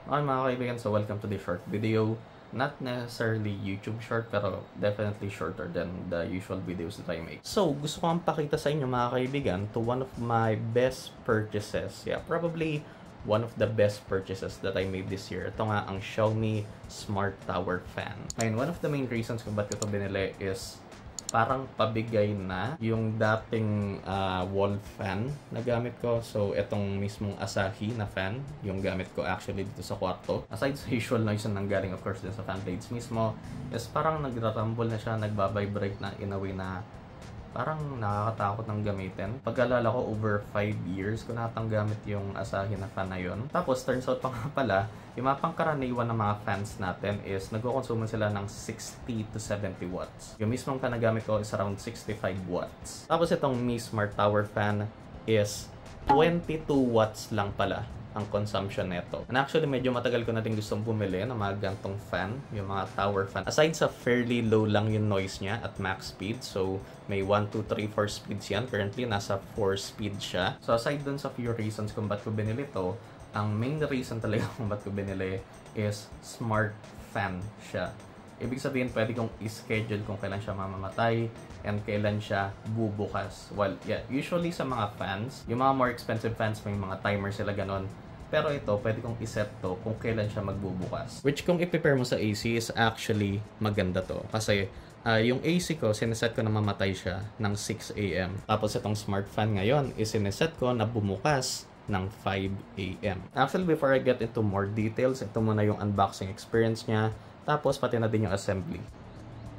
Okay mga kaibigan, so welcome to the short video. Not necessarily YouTube short, pero definitely shorter than the usual videos that I make. So, gusto ko pakita sa inyo mga kaibigan to one of my best purchases. Yeah, probably one of the best purchases that I made this year. Ito nga ang Xiaomi Smart Tower Fan. And one of the main reasons kung ba't ko ito binili is parang pabigay na yung dating wall fan na gamit ko. So, itong mismong Asahi na fan, yung gamit ko actually dito sa kwarto. Aside sa usual noise na nanggaling of course din sa fan blades mismo, is parang nagra-rumble na siya, nagbabibrate na in a way na parang nakakatakot ng gamitin. Pag-alala ko, over 5 years ko natang gamit yung Asahi na fan na yun. Tapos, turns out pa nga pala, yung mga pangkaraniwan ng mga fans natin is nagkukonsumo sila ng 60 to 70 watts. Yung mismong fan na gamit ko is around 65 watts. Tapos, itong Mi Smart Tower Fan is 22 watts lang pala ang consumption nito. And actually, medyo matagal ko na din gustong bumili ng mga gantong fan, yung mga tower fan. Aside sa fairly low lang yung noise niya at max speed, so may 1, 2, 3, 4 speeds yan. Currently, nasa 4 speed siya. So aside dun sa few reasons kung ba't ko binili to, ang main reason talaga kung ba't ko binili is smart fan siya. Ibig sabihin, pwede kong i-schedule kung kailan siya mamamatay and kailan siya bubukas. Well, yeah, usually sa mga fans, yung mga more expensive fans, may mga timer sila ganon. Pero ito, pwede kong iset to kung kailan siya magbubukas. Which kung i-prepare mo sa AC is actually maganda to. Kasi yung AC ko, sineset ko na mamatay siya ng 6 AM. Tapos itong smart fan ngayon, isineset ko na bumukas ng 5 AM. Actually, before I get into more details, ito muna yung unboxing experience niya. Tapos, pati na din yung assembly.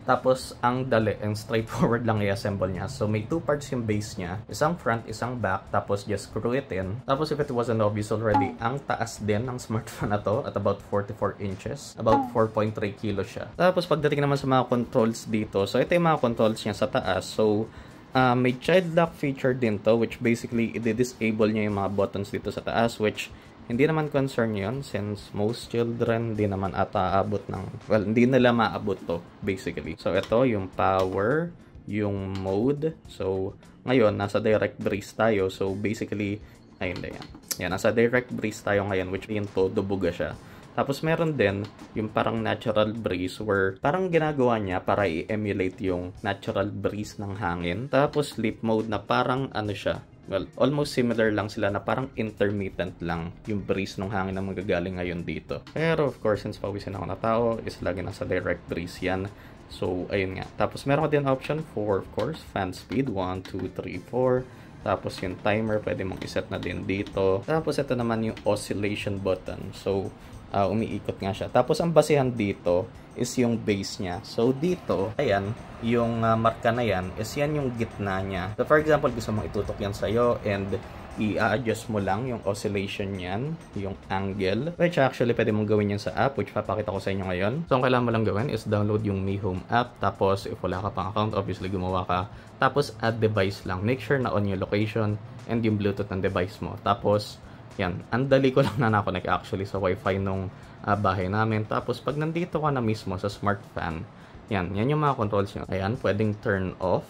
Tapos, ang dali and straightforward lang i-assemble niya. So, may 2 parts yung base niya. Isang front, isang back. Tapos, just screw it in. Tapos, if it wasn't obvious already, ang taas din ng smartphone na to at about 44 inches. About 4.3 kilos siya. Tapos, pagdating naman sa mga controls dito. So, ito yung mga controls niya sa taas. So, may child lock feature din to, which basically, i-disable niya yung mga buttons dito sa taas, which hindi naman concern yun since most children di naman ata aabot ng, well, hindi nila maabot to basically. So ito yung power, yung mode. So ngayon nasa direct breeze tayo. So basically, ayun na yan. Yan, nasa direct breeze tayo ngayon, which yun to, dubuga siya. Tapos meron din yung parang natural breeze where parang ginagawa niya para i-emulate yung natural breeze ng hangin. Tapos sleep mode na parang ano siya, well, almost similar lang sila na parang intermittent lang yung breeze ng hangin na magagaling ngayon dito. Pero of course, since pawisin ako na tao, is lagi nasa direct breeze yan. So, ayun nga. Tapos meron ka din option for, of course, fan speed. 1, 2, 3, 4. Tapos yung timer, pwede mong iset na din dito. Tapos ito naman yung oscillation button. So, umiikot nga siya. Tapos ang basehan dito is yung base niya. So dito, ayan, yung marka na yan, is yan yung gitna niya. So for example, gusto mong itutok yan sa'yo and i-adjust mo lang yung oscillation niyan, yung angle, which actually pwede mong gawin yan sa app, which papakita ko sa inyo ngayon. So ang kailangan mo lang gawin is download yung Mi Home app. Tapos if wala ka pang account, obviously gumawa ka. Tapos add device lang. Make sure na on yung location and yung Bluetooth ng device mo. Tapos yan, ang dali ko lang na na-connect actually sa wifi nung bahay namin. Tapos pag nandito ka na mismo sa smart fan, yan yung mga controls nyo. Ayan, pwedeng turn off.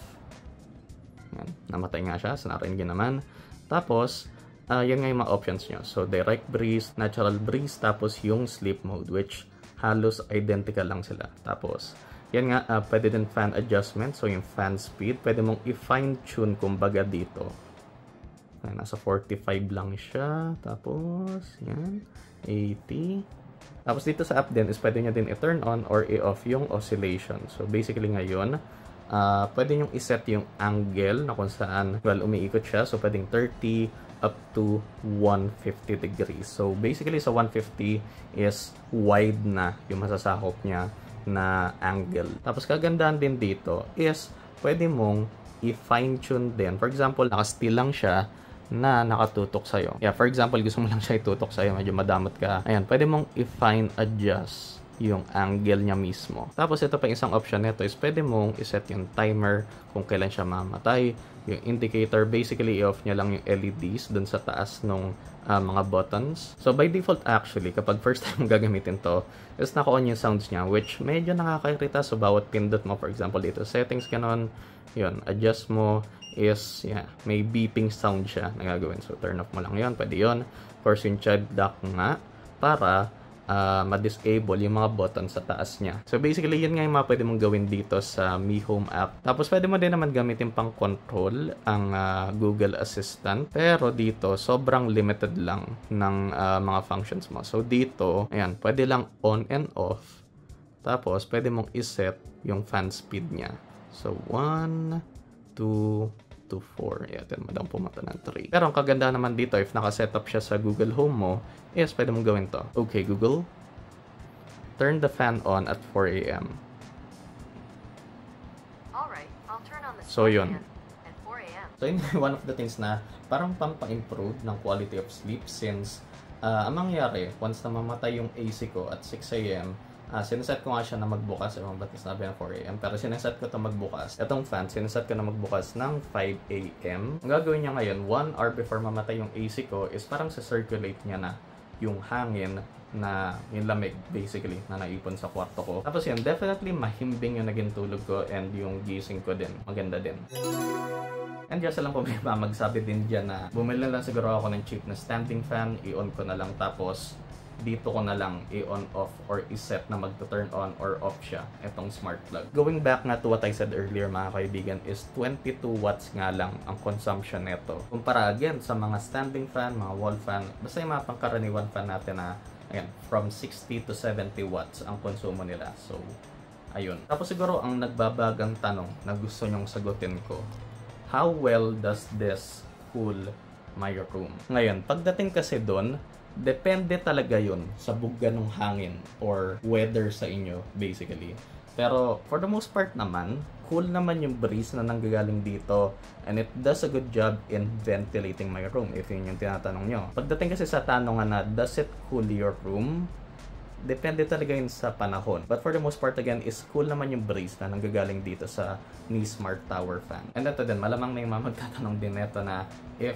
Yan, namatay nga siya, so narinig naman. Tapos, yan nga yung mga options nyo. So, direct breeze, natural breeze, tapos yung sleep mode, which halos identical lang sila. Tapos, yan nga, pwede din fan adjustment. So, yung fan speed, pwede mong i-fine tune kumbaga dito. Ay, nasa 45 lang siya. Tapos, yan, 80. Tapos dito sa app din is pwede nyo din i-turn on or i-off yung oscillation. So basically ngayon, pwede nyo iset yung angle na kung saan, well, umiikot siya. So pwedeng 30 up to 150 degrees. So basically sa 150 is wide na yung masasakop niya na angle. Tapos kagandahan din dito is pwede mong i-fine tune din. For example, naka-still lang siya na nakatutok sa'yo. Yeah, for example, gusto mo lang siya itutok sa'yo, medyo madamot ka. Ayan, pwede mong i-fine adjust yung angle niya mismo. Tapos ito pa isang option nito is pwede mong iset yung timer kung kailan siya mamatay. Yung indicator, basically i-off niya lang yung LEDs dun sa taas nung mga buttons. So by default actually, kapag first time gagamitin to, is naka-on yung sounds niya, which medyo nakakairita. So bawat pindot mo, for example dito settings, ganon, yun, adjust mo, is, yeah, may beeping sound siya na gagawin. So turn off mo lang yun, pwede yun. Of course yung child lock nga, para ma-disable yung mga buttons sa taas niya. So basically, yun nga yung mga pwede mong gawin dito sa Mi Home app. Tapos pwede mo din naman gamitin pang control ang Google Assistant. Pero dito, sobrang limited lang ng mga functions mo. So dito, ayan, pwede lang on and off. Tapos pwede mong iset yung fan speed niya. So 1, 2, to 4. Yeah, then madang pumata ng 3. Pero ang kaganda naman dito, if nakasetup siya sa Google Home mo, is pwede mong gawin to. Okay, Google, turn the fan on at 4 a.m. Alright, I'll turn on the So, yun. fan at 4 a.m. So, yun one of the things na parang pampa-improve ng quality of sleep since ang mangyari, once na mamatay yung AC ko at 6 a.m., sineset ko nga siya na magbukas. Ewan ba't nasabi na 4 a.m. Pero sineset ko ito magbukas. Itong fan, sineset ko na magbukas ng 5 a.m. Ang gagawin niya ngayon, 1 hour before mamatay yung AC ko, is parang sa-circulate niya na yung hangin na yung lamig, basically, na naipon sa kwarto ko. Tapos yun, definitely mahimbing yung naging tulog ko and yung gising ko din. Maganda din. And just lang po may magsabi din dyan na bumili lang siguro ako ng cheap na standing fan, i-on ko na lang tapos dito ko na lang i-on off or i-set na magto-turn on or off siya itong smart plug. Going back nga to what I said earlier mga kaibigan is 22 watts nga lang ang consumption nito. Kumpara again sa mga standing fan, mga wall fan, basta yung mga pangkaraniwan fan natin na ayan, from 60 to 70 watts ang konsumo nila. So, ayun. Tapos siguro ang nagbabagang tanong na gusto nyong sagutin ko, how well does this cool my room? Ngayon, pagdating kasi doon, depende talaga yun sa bugga ng hangin or weather sa inyo, basically. Pero, for the most part naman, cool naman yung breeze na nanggagaling dito and it does a good job in ventilating my room, if yun yung tinatanong nyo. Pagdating kasi sa tanongan na, does it cool your room? Depende talaga yun sa panahon. But for the most part, again, is cool naman yung breeze na nanggagaling dito sa Mi Smart Tower Fan. And ito din, malamang na yung magtatanong din neto na if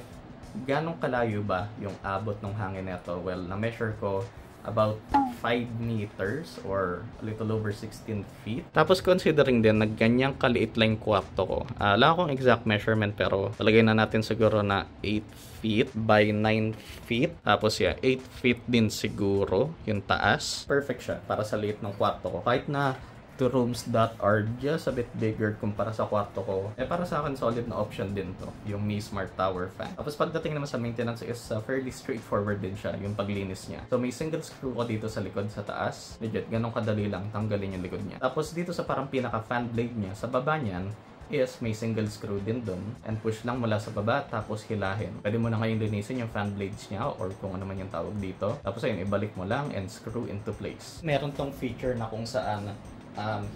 ganong kalayo ba yung abot ng hangin nito? Well, na-measure ko about 5 meters or a little over 16 feet. Tapos considering din na ganyang kaliit lang yung kwarto ko. Wala akong exact measurement pero talagay na natin siguro na 8 feet by 9 feet. Tapos 8 feet din siguro yung taas. Perfect siya para sa liit ng kwarto ko. Kahit na 2 rooms that are just a bit bigger kumpara sa kwarto ko, para sa akin solid na option din to, yung Mi Smart Tower Fan. Tapos pagdating naman sa maintenance is fairly straightforward din siya, yung paglinis niya. So may single screw ko dito sa likod sa taas, legit, ganun kadali lang tanggalin yung likod niya. Tapos dito sa parang pinaka fan blade niya, sa baba niyan, is may single screw din dun and push lang mula sa baba tapos hilahin. Pwede mo na ngayon linisin yung fan blades niya or kung ano man yung tawag dito. Tapos ayun, ibalik mo lang and screw into place. Meron tong feature na kung saan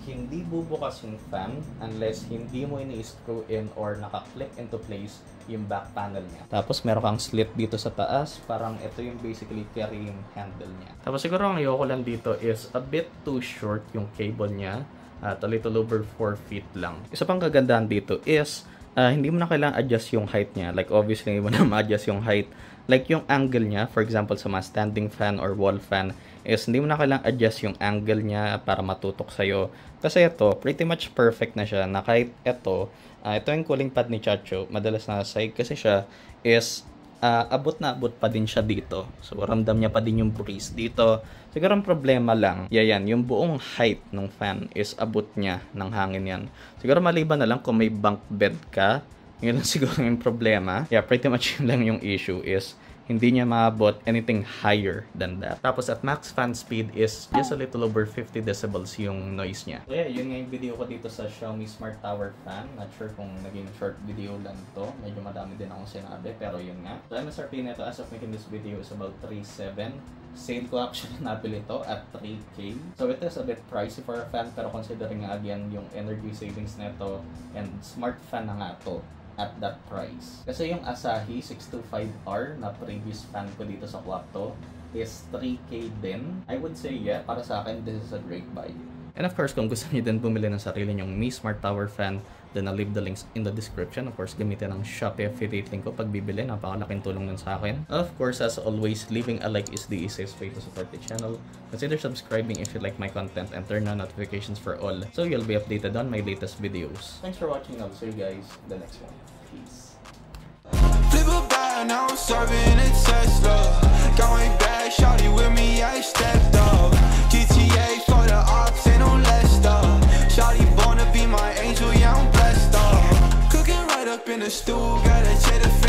hindi bubukas yung fan unless hindi mo ini-screw in or naka-clip into place yung back panel niya. Tapos meron kang slit dito sa taas, parang ito yung basically carrying handle niya. Tapos siguro ang ayoko lang dito is a bit too short yung cable niya at a little over 4 feet lang. Isa pang kagandahan dito is hindi mo na kailangan adjust yung height niya. Like obviously hindi mo na ma-adjust yung height. Like yung angle niya, for example sa mga standing fan or wall fan, is hindi mo na kailangang adjust yung angle niya para matutok sa'yo. Kasi ito, pretty much perfect na siya na kahit ito yung cooling pad ni Chacho, madalas na side kasi siya, is abot na abot pa din siya dito. So ramdam niya pa din yung breeze dito. Siguro ang problema lang, yan, yung buong height ng fan is abot niya ng hangin yan. Siguro maliban na lang kung may bunk bed ka, yun lang siguro yung problema. Yeah, pretty much yun lang yung issue is hindi niya maabot anything higher than that. Tapos at max fan speed is just a little over 50 decibels yung noise niya. So yeah, yun nga yung video ko dito sa Xiaomi Smart Tower Fan. Not sure kung naging short video lang to. Medyo madami din akong sinabi, pero yun nga. So MSRP nito as of making this video is about 3.7. Sale ko actually nabili to at 3K. So it is a bit pricey for a fan, pero considering nga again yung energy savings nito and smart fan na nga to at that price. Kasi yung Asahi 625R na previous fan ko dito sa kwarto is 3K din. I would say yeah, para sa akin this is a great buy. And of course, kung gusto niyo din bumili ng sarili nyong Mi Smart Tower Fan, then I'll leave the links in the description. Of course, gamitin ang Shopee affiliate link ko pag bibili. Napakalaking tulong nun sa akin. Of course, as always, leaving a like is the easiest way to support the channel. Consider subscribing if you like my content and turn on notifications for all so you'll be updated on my latest videos. Thanks for watching. I'll see you guys in the next one. Peace. Flip a bag, now I'm serving a Tesla. Going back, shawty with me, I stepped up. in the stool, gotta check the